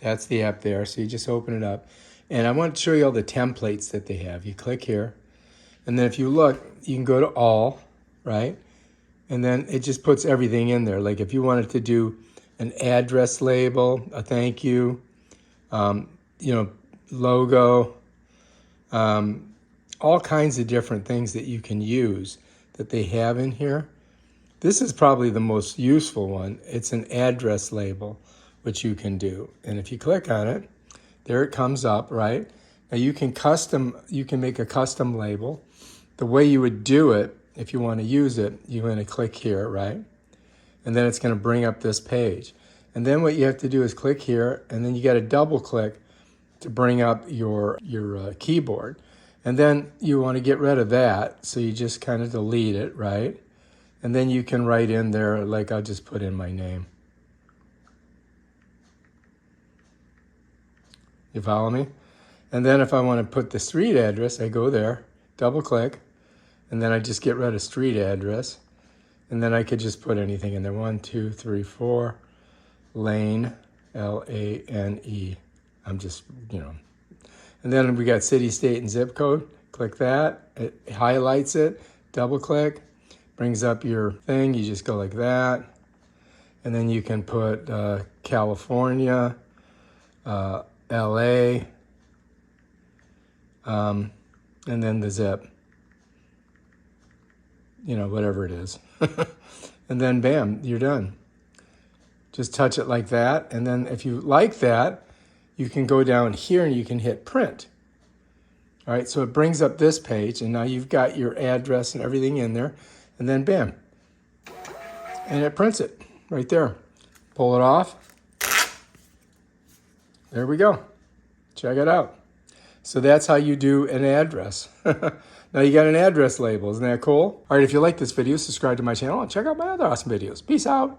That's the app there. So you just open it up. And I want to show you all the templates that they have. You click here. And then if you look, you can go to all, right? And then it just puts everything in there. Like if you wanted to do an address label, a thank you, logo, all kinds of different things that you can use that they have in here. This is probably the most useful one. It's an address label, which you can do. And if you click on it, there it comes up, right? Now you can make a custom label. The way you would do it, if you want to use it, you're going to click here, right? And then it's going to bring up this page. And then what you have to do is click here, and then you got to double click to bring up your keyboard. And then you want to get rid of that, so you just kind of delete it, right? And then you can write in there, like I'll just put in my name. You follow me? And then if I want to put the street address, I go there, double click, and then I just get rid of street address. And then I could just put anything in there. 1, 2, 3, 4, Lane, L-A-N-E. I'm just, And then we got city, state, and zip code. Click that. It highlights it. Double click. Brings up your thing. You just go like that. And then you can put California, L.A., and then the zip. Whatever it is. And then bam, you're done. Just touch it like that. And then if you like that, you can go down here and you can hit print. All right, so it brings up this page, and now you've got your address and everything in there, and then bam, and it prints it right there. Pull it off. There we go. Check it out. So that's how you do an address. Now you got an address label. Isn't that cool? All right, if you like this video, subscribe to my channel and check out my other awesome videos. Peace out.